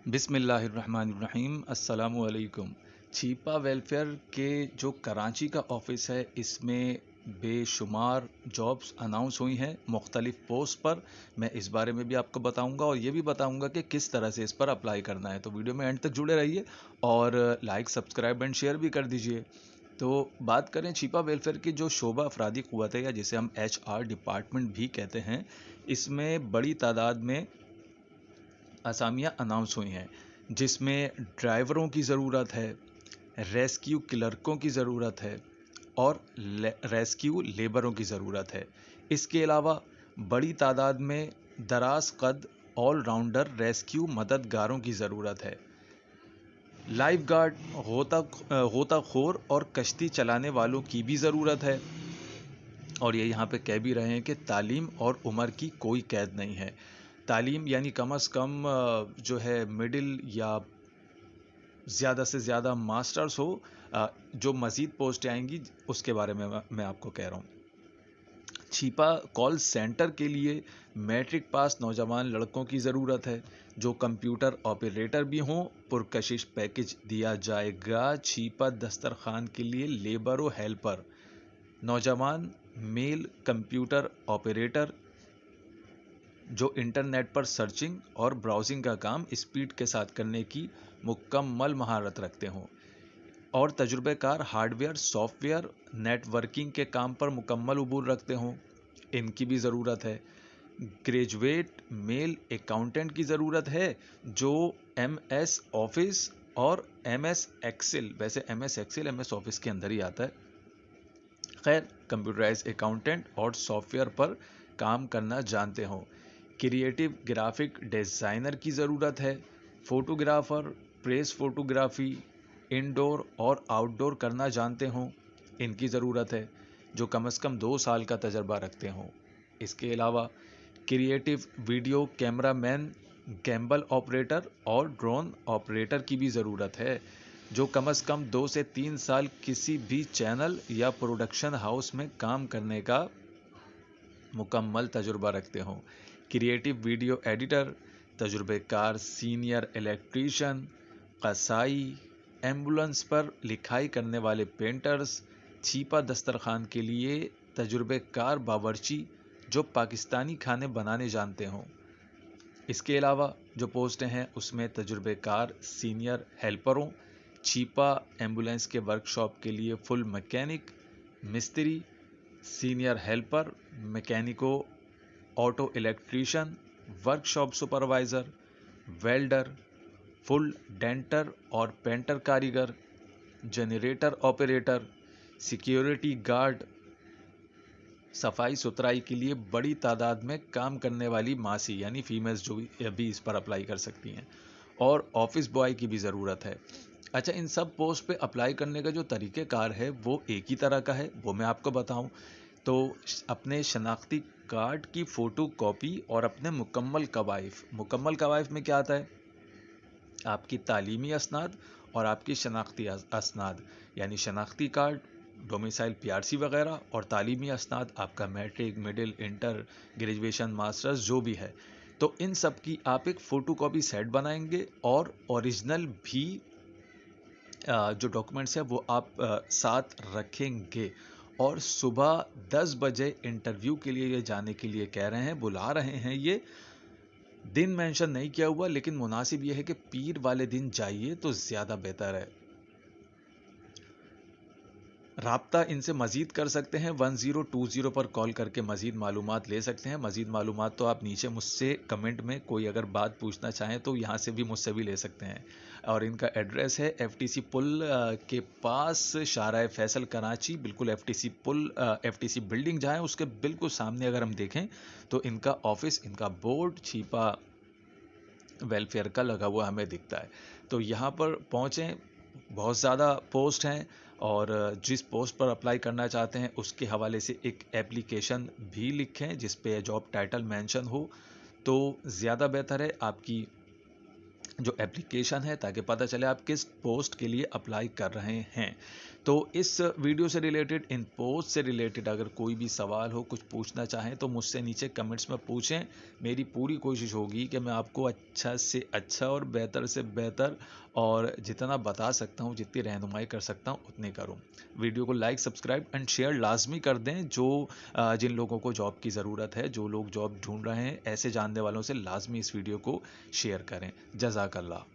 बिस्मिल्लाहिर्रहमानिर्रहीम। अस्सलामु अलैकुम। छीपा वेलफेयर के जो कराची का ऑफिस है, इसमें बेशुमार जॉब्स अनाउंस हुई हैं मुख्तलिफ पोस्ट पर। मैं इस बारे में भी आपको बताऊंगा और ये भी बताऊंगा कि किस तरह से इस पर अप्लाई करना है। तो वीडियो में एंड तक जुड़े रहिए और लाइक, सब्सक्राइब एंड शेयर भी कर दीजिए। तो बात करें छीपा वेलफेयर की, जो शोबा अफरादी क़ुव्वत है या जिसे हम HR डिपार्टमेंट भी कहते हैं, इसमें बड़ी तादाद में असामियाँ अनाउंस हुई हैं, जिसमें ड्राइवरों की ज़रूरत है, रेस्क्यू क्लर्कों की ज़रूरत है और रेस्क्यू लेबरों की ज़रूरत है। इसके अलावा बड़ी तादाद में दराज कद ऑलराउंडर रेस्क्यू मददगारों की ज़रूरत है। लाइफ गार्ड, गोताखोर और कश्ती चलाने वालों की भी ज़रूरत है। और ये यहाँ पे कह भी रहे हैं कि तालीम और उम्र की कोई कैद नहीं है। तालीम यानी कम अज़ कम जो है मिडिल या ज़्यादा से ज़्यादा मास्टर्स हो। जो मज़ीद पोस्ट आएंगी उसके बारे में मैं आपको कह रहा हूँ। छीपा कॉल सेंटर के लिए मैट्रिक पास नौजवान लड़कों की ज़रूरत है, जो कंप्यूटर ऑपरेटर भी हों। पुरकशिश पैकेज दिया जाएगा। छीपा दस्तरखान के लिए लेबर और हेल्पर, नौजवान मेल कंप्यूटर ऑपरेटर जो इंटरनेट पर सर्चिंग और ब्राउजिंग का काम स्पीड के साथ करने की मुकम्मल महारत रखते हों, और तजुर्बेकार हार्डवेयर, सॉफ्टवेयर, नेटवर्किंग के काम पर मुकम्मल उबूर रखते हों, इनकी भी ज़रूरत है। ग्रेजुएट मेल अकाउंटेंट की ज़रूरत है, जो MS ऑफिस और MS एक्सेल, वैसे MS एक्सेल MS ऑफिस के अंदर ही आता है, खैर कंप्यूटराइज अकाउंटेंट और सॉफ्टवेयर पर काम करना जानते हों। क्रिएटिव ग्राफिक डिज़ाइनर की ज़रूरत है। फ़ोटोग्राफ़र, प्रेस फ़ोटोग्राफ़ी, इनडोर और आउटडोर करना जानते हों, इनकी ज़रूरत है, जो कम से कम 2 साल का तजर्बा रखते हों। इसके अलावा creative video cameraman, Gamble operator और ड्रोन ऑपरेटर की भी ज़रूरत है, जो कम से कम 2 से 3 साल किसी भी चैनल या प्रोडक्शन हाउस में काम करने का मुकम्मल तजुर्बा रखते हों। क्रिएटिव वीडियो एडिटर, तजुर्बेकार सीनियर इलेक्ट्रीशियन, कसाई, एम्बुलेंस पर लिखाई करने वाले पेंटर्स। छीपा दस्तरखान के लिए तजुर्बेकार बावर्ची, जो पाकिस्तानी खाने बनाने जानते हों। इसके अलावा जो पोस्टें हैं उसमें तजुर्बेकार सीनियर हेल्परों, छीपा एम्बुलेंस के वर्कशॉप के लिए फुल मैकेनिक, मिस्त्री, सीनियर हेल्पर, मैकेनिको, auto electrician, workshop supervisor, welder, full denter और पेंटर कारीगर, जनरेटर ऑपरेटर, सिक्योरिटी गार्ड, सफाई सुथराई के लिए बड़ी तादाद में काम करने वाली मासी यानी फीमेल्स जो भी इस पर अप्लाई कर सकती हैं, और ऑफिस बॉय की भी ज़रूरत है। अच्छा, इन सब पोस्ट पे अप्लाई करने का जो तरीक़ेकार है वो एक ही तरह का है, वो मैं आपको बताऊं तो अपने शनाख्ती कार्ड की फ़ोटो कॉपी और अपने मुकम्मल कवाइफ में क्या आता है, आपकी तालीमी असनाद और आपकी शनाख्ती असनाद, यानी शनाख्ती कार्ड, डोमिसाइल PRC वगैरह, और तालीमी असनाद आपका matric, middle, inter, graduation, masters जो भी है। तो इन सब की आप एक फ़ोटो कॉपी सेट बनाएंगे और ओरिजिनल भी जो डॉक्यूमेंट्स है वो आप साथ रखेंगे। और सुबह 10 बजे इंटरव्यू के लिए ये जाने के लिए कह रहे हैं, बुला रहे हैं। ये दिन मेंशन नहीं किया हुआ, लेकिन मुनासिब ये है कि पीर वाले दिन जाइए तो ज़्यादा बेहतर है। राब्ता इनसे मज़ीद कर सकते हैं, 1020 पर कॉल करके मज़ीद मालूमात ले सकते हैं। मज़ीद मालूमात तो आप नीचे मुझसे कमेंट में कोई अगर बात पूछना चाहें तो यहाँ से भी मुझसे भी ले सकते हैं। और इनका एड्रेस है FTC पुल के पास, शाहराह फैसल कराची, बिल्कुल FTC पुल, FTC बिल्डिंग जहाँ है उसके बिल्कुल सामने अगर हम देखें तो इनका ऑफिस, इनका बोर्ड छीपा वेलफेयर का लगा हुआ हमें दिखता है। तो यहाँ पर पहुँचें, बहुत ज़्यादा पोस्ट हैं, और जिस पोस्ट पर अप्लाई करना चाहते हैं उसके हवाले से एक एप्लीकेशन भी लिखें जिस पे जॉब टाइटल मेंशन हो, तो ज़्यादा बेहतर है। आपकी जो एप्लीकेशन है, ताकि पता चले आप किस पोस्ट के लिए अप्लाई कर रहे हैं। तो इस वीडियो से रिलेटेड, इन पोस्ट से रिलेटेड अगर कोई भी सवाल हो, कुछ पूछना चाहें तो मुझसे नीचे कमेंट्स में पूछें। मेरी पूरी कोशिश होगी कि मैं आपको अच्छा से अच्छा और बेहतर से बेहतर और जितना बता सकता हूँ, जितनी रहनुमाई कर सकता हूँ उतनी करूँ। वीडियो को लाइक, सब्सक्राइब एंड शेयर लाजमी कर दें। जिन लोगों को जॉब की ज़रूरत है, जो लोग जॉब ढूंढ रहे हैं, ऐसे जानने वालों से लाजमी इस वीडियो को शेयर करें। जज़ाकल्लाह।